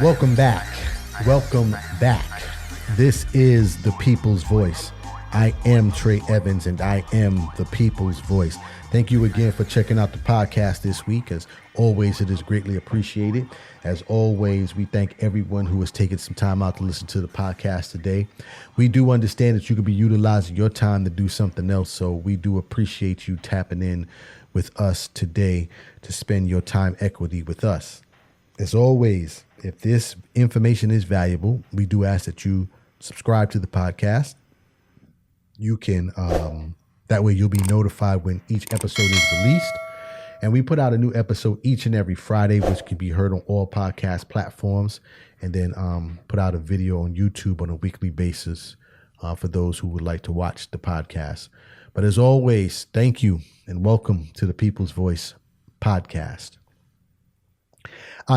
Welcome back. Welcome back. This is the People's Voice. I am Trey Evans and I am the People's Voice. Thank you again for checking out the podcast this week. As always, it is greatly appreciated. As always, we thank everyone who has taken some time out to listen to the podcast today. We do understand that you could be utilizing your time to do something else, so we do appreciate you tapping in with us today to spend your time equity with us. As always, if this information is valuable, we do ask that you subscribe to the podcast. You can, that way you'll be notified when each episode is released. And we put out a new episode each and every Friday, which can be heard on all podcast platforms. And then put out a video on YouTube on a weekly basis for those who would like to watch the podcast. But as always, thank you and welcome to the People's Voice podcast.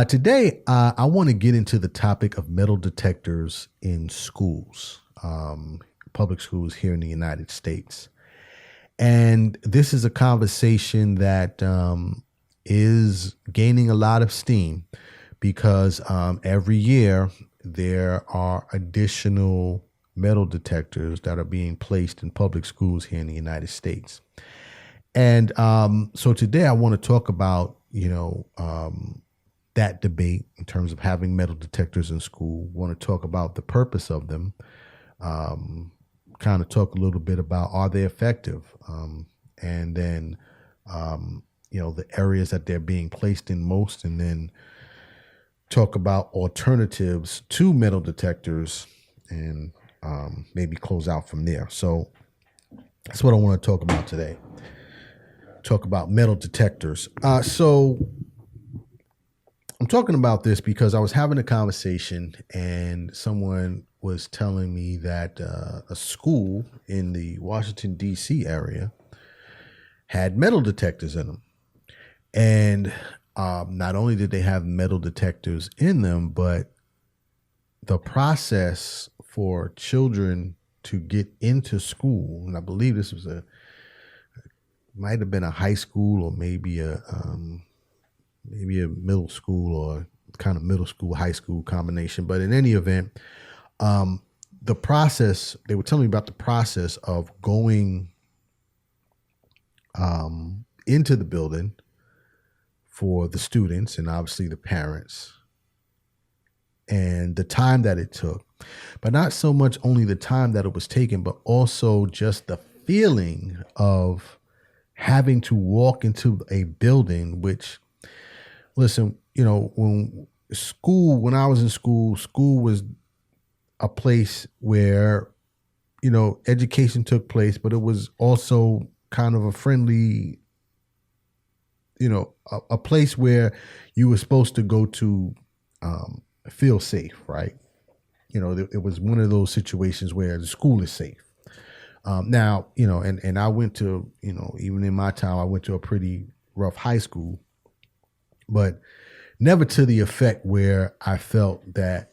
Today, I want to get into the topic of metal detectors in schools, public schools here in the United States. And this is a conversation that is gaining a lot of steam because every year there are additional metal detectors that are being placed in public schools here in the United States. And so today I want to talk about, that debate in terms of having metal detectors in school. Want to talk about the purpose of them. Kind of talk a little bit about, are they effective? And then, the areas that they're being placed in most, and then talk about alternatives to metal detectors and maybe close out from there. So that's what I want to talk about today. Talk about metal detectors. So I'm talking about this because I was having a conversation and someone was telling me that a school in the Washington, D.C. area had metal detectors in them. And not only did they have metal detectors in them, but the process for children to get into school, and I believe this was might have been a high school or maybe a middle school or kind of middle school, high school combination. But in any event, the process, they were telling me about the process of going into the building for the students and obviously the parents and the time that it took, but not so much only the time that it was taken, but also just the feeling of having to walk into a building, which, listen, when I was in school was a place where, education took place, but it was also kind of a friendly, a place where you were supposed to go to feel safe, right? It was one of those situations where the school is safe. Now, and I went to, even in my time, I went to a pretty rough high school, but never to the effect where I felt that,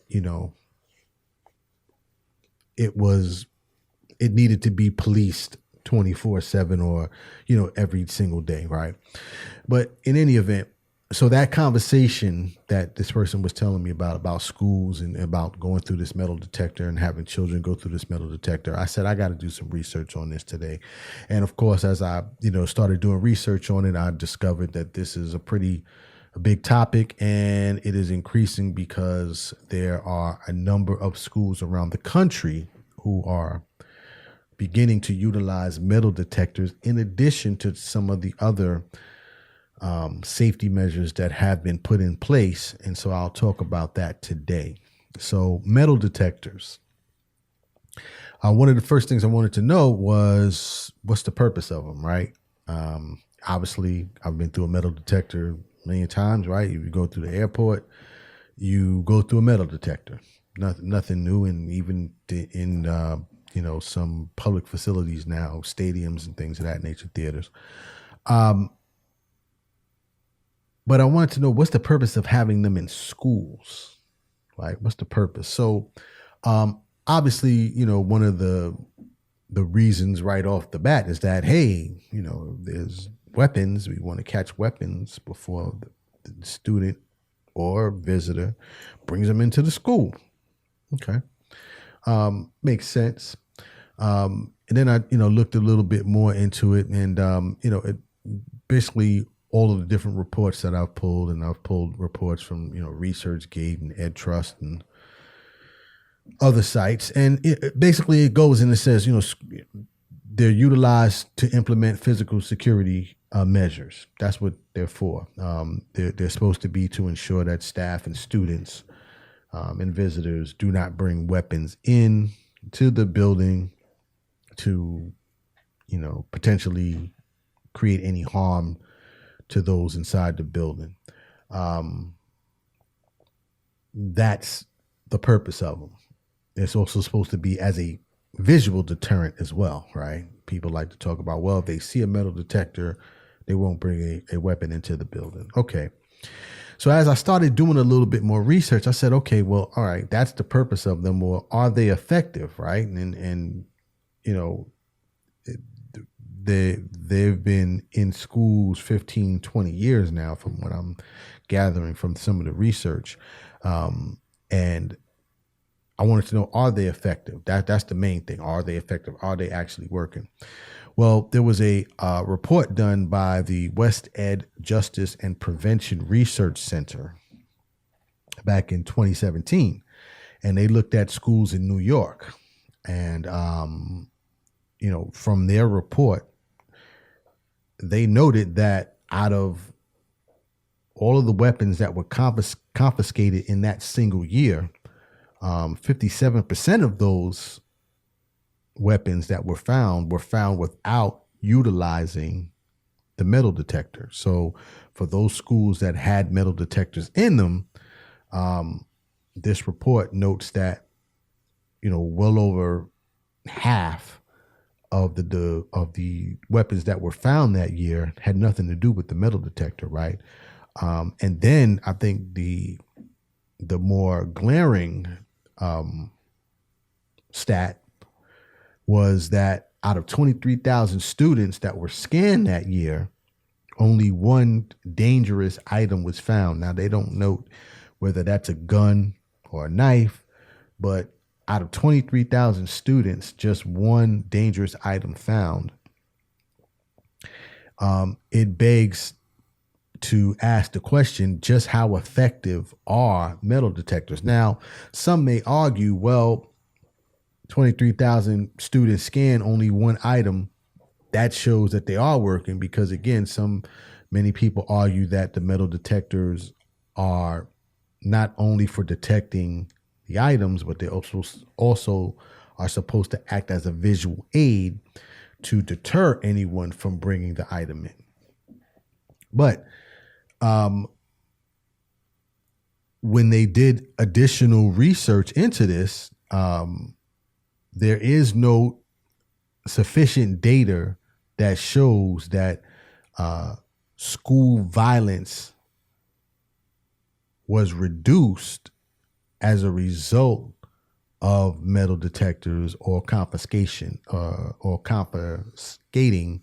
it needed to be policed 24/7 or, every single day. Right. But in any event, so that conversation that this person was telling me about schools and about going through this metal detector and having children go through this metal detector, I said, I got to do some research on this today. And of course, as I, started doing research on it, I discovered that this is a big topic, and it is increasing because there are a number of schools around the country who are beginning to utilize metal detectors in addition to some of the other safety measures that have been put in place. And so I'll talk about that today. So metal detectors. One of the first things I wanted to know was, what's the purpose of them, right? Obviously, I've been through a metal detector a million times, right? If you go through the airport, you go through a metal detector. Nothing new, and even in some public facilities now, stadiums and things of that nature, theaters. But I wanted to know, what's the purpose of having them in schools? Right? What's the purpose? So obviously, one of the reasons right off the bat is that, hey, there's weapons. We want to catch weapons before the student or visitor brings them into the school. Okay. Makes sense. And then I, looked a little bit more into it, and it basically all of the different reports that I've pulled, and I've pulled reports from ResearchGate and EdTrust and other sites, and basically it goes and it says they're utilized to implement physical security measures. That's what they're for. They're supposed to be to ensure that staff and students and visitors do not bring weapons in to the building to, potentially create any harm to those inside the building. That's the purpose of them. It's also supposed to be as a visual deterrent as well, right? People like to talk about, well, if they see a metal detector, they won't bring a weapon into the building. Okay. So as I started doing a little bit more research, I said, okay, well, all right, that's the purpose of them. Well, are they effective, right? And they've been in schools 15, 20 years now, from what I'm gathering from some of the research. And I wanted to know, are they effective? That's the main thing. Are they effective? Are they actually working? Well, there was a report done by the West Ed Justice and Prevention Research Center back in 2017, and they looked at schools in New York. And, from their report, they noted that out of all of the weapons that were confiscated in that single year, 57% of those weapons that were found without utilizing the metal detector. So for those schools that had metal detectors in them, this report notes that, well over half of the weapons that were found that year had nothing to do with the metal detector, right? And then I think the more glaring stat was that out of 23,000 students that were scanned that year, only one dangerous item was found. Now, they don't note whether that's a gun or a knife, but out of 23,000 students, just one dangerous item found. It begs to ask the question, just how effective are metal detectors? Now, some may argue, well, 23,000 students scan only one item. That shows that they are working, because again, many people argue that the metal detectors are not only for detecting the items, but they also are supposed to act as a visual aid to deter anyone from bringing the item in. But when they did additional research into this, there is no sufficient data that shows that school violence was reduced as a result of metal detectors or confiscation or confiscating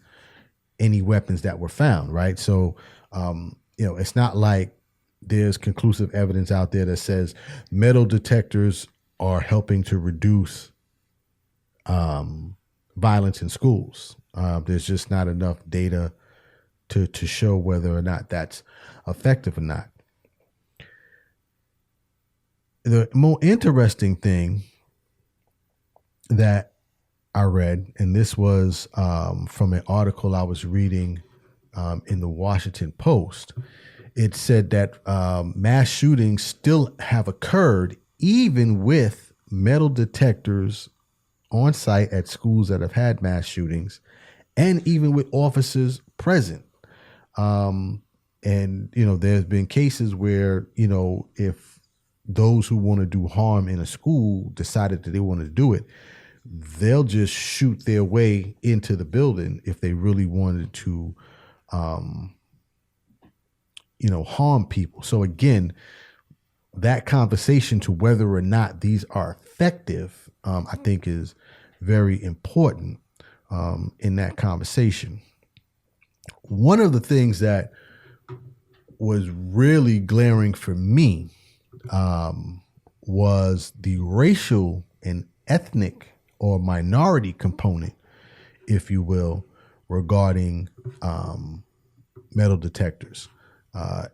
any weapons that were found, right? So, it's not like there's conclusive evidence out there that says metal detectors are helping to reduce violence in schools. There's just not enough data to show whether or not that's effective or not. The more interesting thing that I read, and this was from an article I was reading in the Washington Post, it said that mass shootings still have occurred even with metal detectors on site at schools that have had mass shootings, and even with officers present. And, there's been cases where, if those who want to do harm in a school decided that they want to do it, they'll just shoot their way into the building if they really wanted to, harm people. So again, that conversation to whether or not these are effective, I think is very important in that conversation. One of the things that was really glaring for me was the racial and ethnic or minority component, if you will, regarding metal detectors.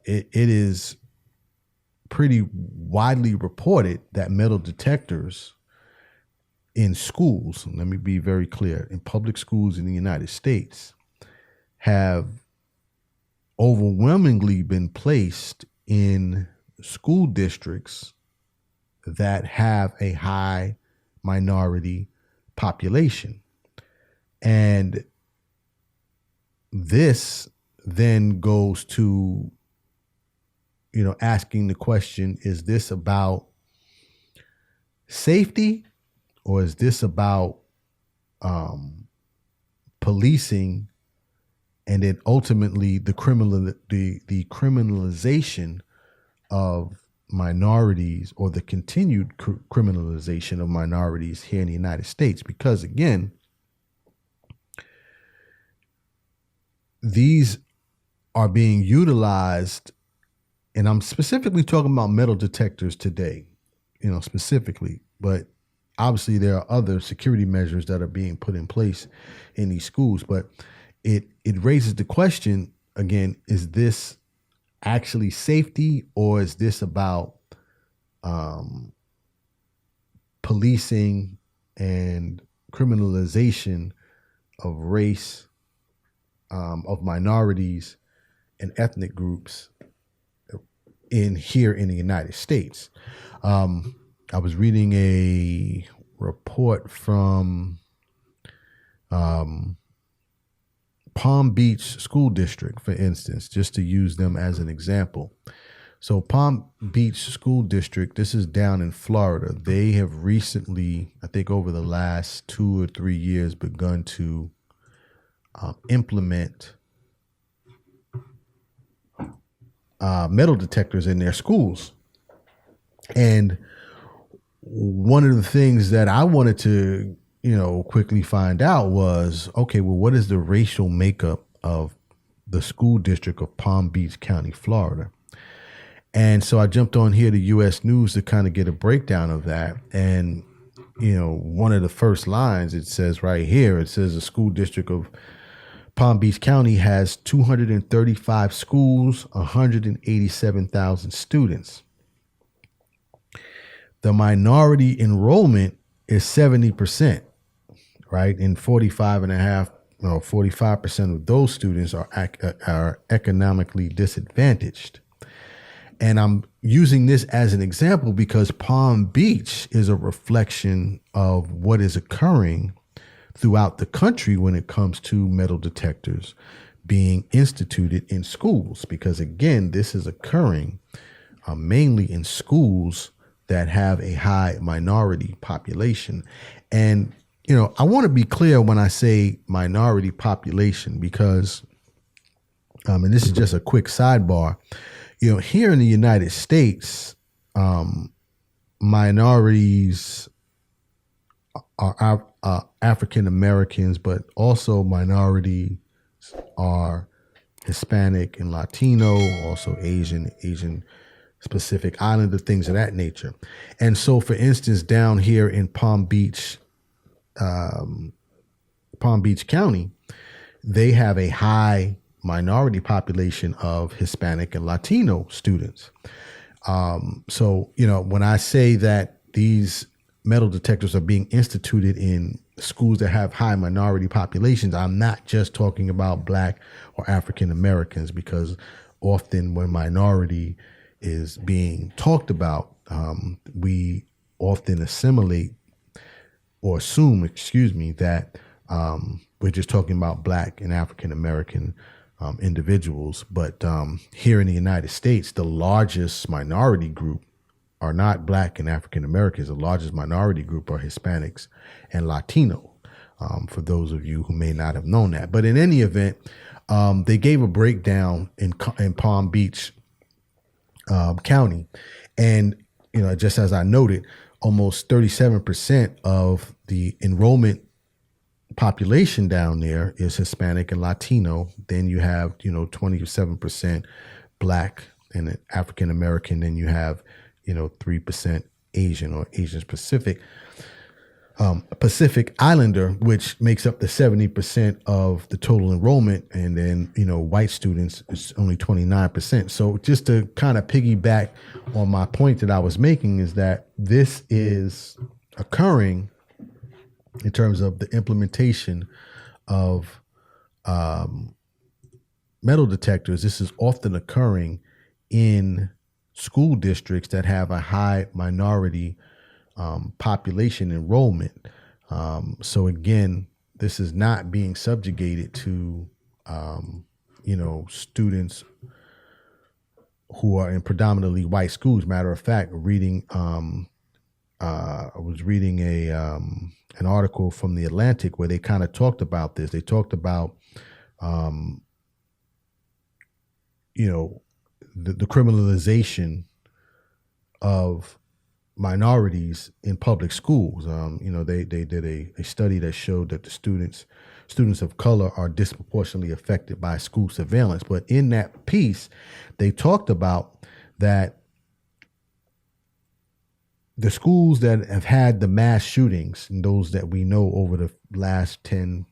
It is pretty widely reported that metal detectors in schools, let me be very clear, in public schools in the United States, have overwhelmingly been placed in school districts that have a high minority population. And this then goes to, asking the question, is this about safety or is this about policing and then ultimately the criminalization of minorities or the continued criminalization of minorities here in the United States? Because again, these are being utilized, and I'm specifically talking about metal detectors today, specifically, but obviously there are other security measures that are being put in place in these schools. But it raises the question again, is this actually safety or is this about policing and criminalization of race, of minorities and ethnic groups here in the United States? I was reading a report from Palm Beach School District, for instance, just to use them as an example. So Palm Beach School District, this is down in Florida. They have recently, I think over the last 2 or 3 years, begun to implement metal detectors in their schools. And one of the things that I wanted to, quickly find out was, okay, well, what is the racial makeup of the school district of Palm Beach County, Florida? And so I jumped on here to U.S. News to kind of get a breakdown of that. And, one of the first lines, it says right here, it says the school district of Palm Beach County has 235 schools, 187,000 students. The minority enrollment is 70%, right? And 45% of those students are economically disadvantaged. And I'm using this as an example because Palm Beach is a reflection of what is occurring throughout the country when it comes to metal detectors being instituted in schools. Because again, this is occurring mainly in schools that have a high minority population. And, I want to be clear when I say minority population because, and this is just a quick sidebar, here in the United States, minorities are African Americans, but also minorities are Hispanic and Latino, also Asian specific Islander, things of that nature. And so, for instance, down here in Palm Beach County, they have a high minority population of Hispanic and Latino students. So, when I say that these metal detectors are being instituted in schools that have high minority populations, I'm not just talking about Black or African Americans, because often when minority is being talked about, we often assume, that we're just talking about Black and African American individuals. But here in the United States, the largest minority group are not Black and African Americans. The largest minority group are Hispanics and Latino, for those of you who may not have known that. But in any event, they gave a breakdown in Palm Beach County. And, just as I noted, almost 37% of the enrollment population down there is Hispanic and Latino. Then you have, 27% Black and African American. Then you have, 3% Asian or Asian Pacific Islander, which makes up the 70% of the total enrollment. And then, white students is only 29%. So just to kind of piggyback on my point that I was making is that this is occurring in terms of the implementation of metal detectors. This is often occurring in school districts that have a high minority population enrollment. So again, this is not being subjugated to, students who are in predominantly white schools. Matter of fact, I was reading an article from the Atlantic where they kind of talked about this. They talked about, the criminalization of minorities in public schools. They did a study that showed that the students of color are disproportionately affected by school surveillance. But in that piece, they talked about that the schools that have had the mass shootings, and those that we know over the last 10,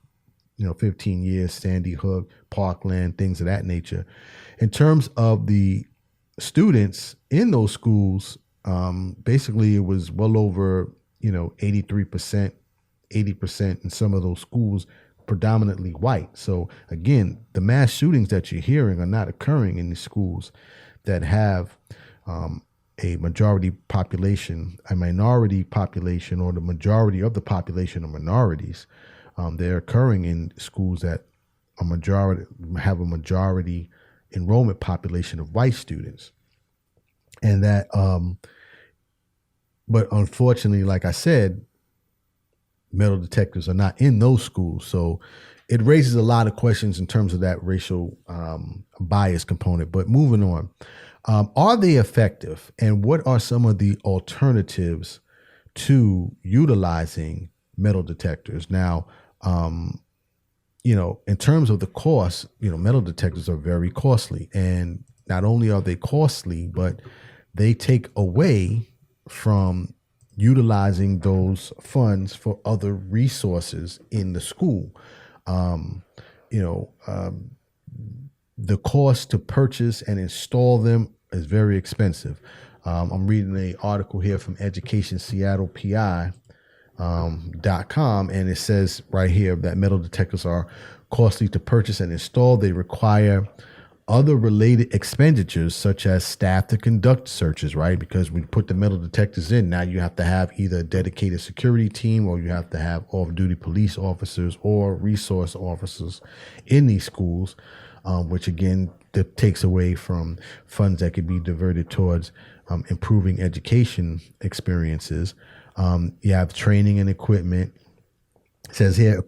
15 years, Sandy Hook, Parkland, things of that nature, in terms of the students in those schools, basically it was well over, 83%, 80% in some of those schools, predominantly white. So again, the mass shootings that you're hearing are not occurring in the schools that have a majority population, a minority population, or the majority of the population of minorities. They're occurring in schools that have a majority enrollment population of white students. And that, but unfortunately, like I said, metal detectors are not in those schools. So it raises a lot of questions in terms of that racial bias component. But moving on, are they effective? And what are some of the alternatives to utilizing metal detectors? Now, in terms of the cost, metal detectors are very costly. And not only are they costly, but they take away from utilizing those funds for other resources in the school. The cost to purchase and install them is very expensive. I'm reading an article here from Education Seattle PI. .com, and it says right here that metal detectors are costly to purchase and install. They require other related expenditures such as staff to conduct searches, right? Because when you put the metal detectors in, now you have to have either a dedicated security team or you have to have off-duty police officers or resource officers in these schools, which again takes away from funds that could be diverted towards improving education experiences. You have training and equipment. It says here,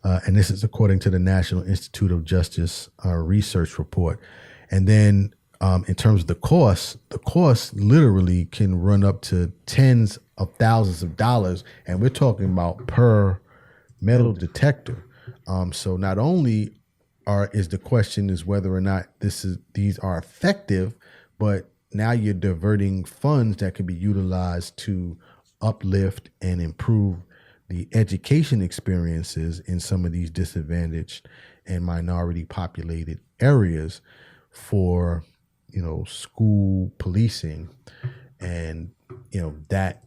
and this is according to the National Institute of Justice research report. And then in terms of the cost literally can run up to tens of thousands of dollars. And we're talking about per metal detector. So not only is the question is whether or not these are effective, but now you're diverting funds that can be utilized to uplift and improve the education experiences in some of these disadvantaged and minority populated areas for, school policing. And, that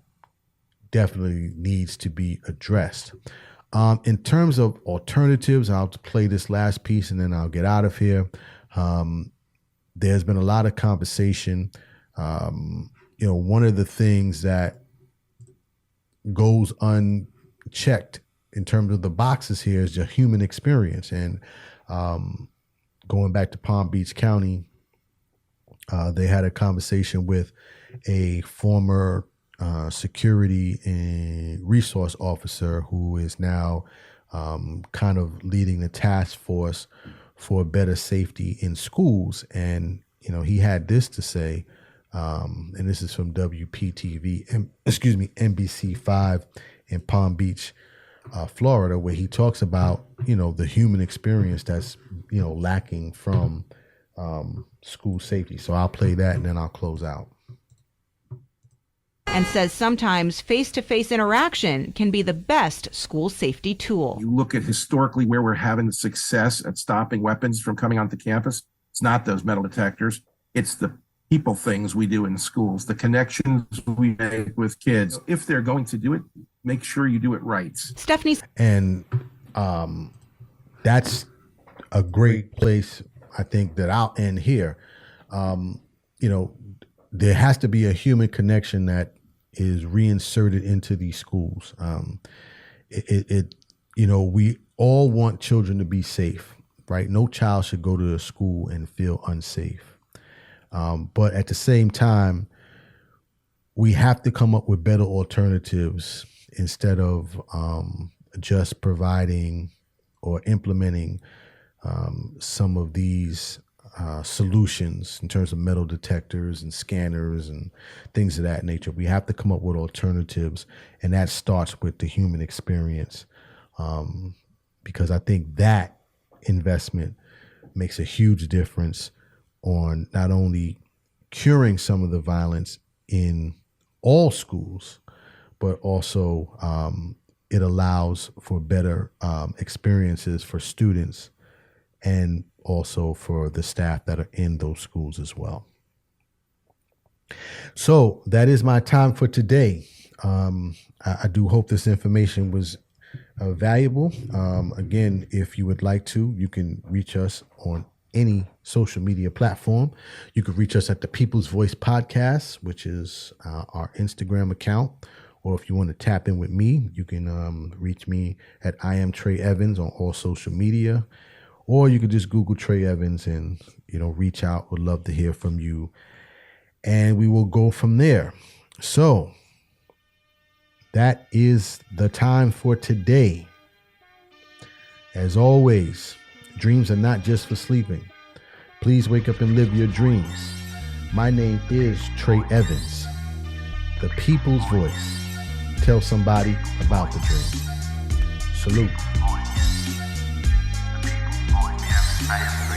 definitely needs to be addressed. In terms of alternatives, I'll play this last piece and then I'll get out of here. There's been a lot of conversation. One of the things that goes unchecked in terms of the boxes here is the human experience. And going back to Palm Beach County, they had a conversation with a former security and resource officer who is now kind of leading the task force for better safety in schools. And, he had this to say, and this is from NBC5 in Palm Beach, Florida, where he talks about, the human experience that's, lacking from school safety. So I'll play that and then I'll close out. And says sometimes face-to-face interaction can be the best school safety tool. You look at historically where we're having success at stopping weapons from coming onto campus. It's not those metal detectors. It's the people things we do in schools, the connections we make with kids. If they're going to do it, make sure you do it right. Stephanie's. And that's a great place, I think, that I'll end here. There has to be a human connection that is reinserted into these schools. We all want children to be safe, right? No child should go to a school and feel unsafe. But at the same time, we have to come up with better alternatives instead of just providing or implementing some of these solutions in terms of metal detectors and scanners and things of that nature. We have to come up with alternatives, and that starts with the human experience, because I think that investment makes a huge difference on not only curing some of the violence in all schools, but also it allows for better experiences for students and also for the staff that are in those schools as well. So that is my time for today. I do hope this information was valuable. Again, if you would like to, you can reach us on any social media platform. You can reach us at the People's Voice Podcast, which is our Instagram account. Or if you want to tap in with me, you can reach me at I am Trey Evans on all social media. Or you can just Google Trey Evans and, reach out. Would love to hear from you. And we will go from there. So that is the time for today. As always, dreams are not just for sleeping. Please wake up and live your dreams. My name is Trey Evans, the People's Voice. Tell somebody about the dream. Salute. I am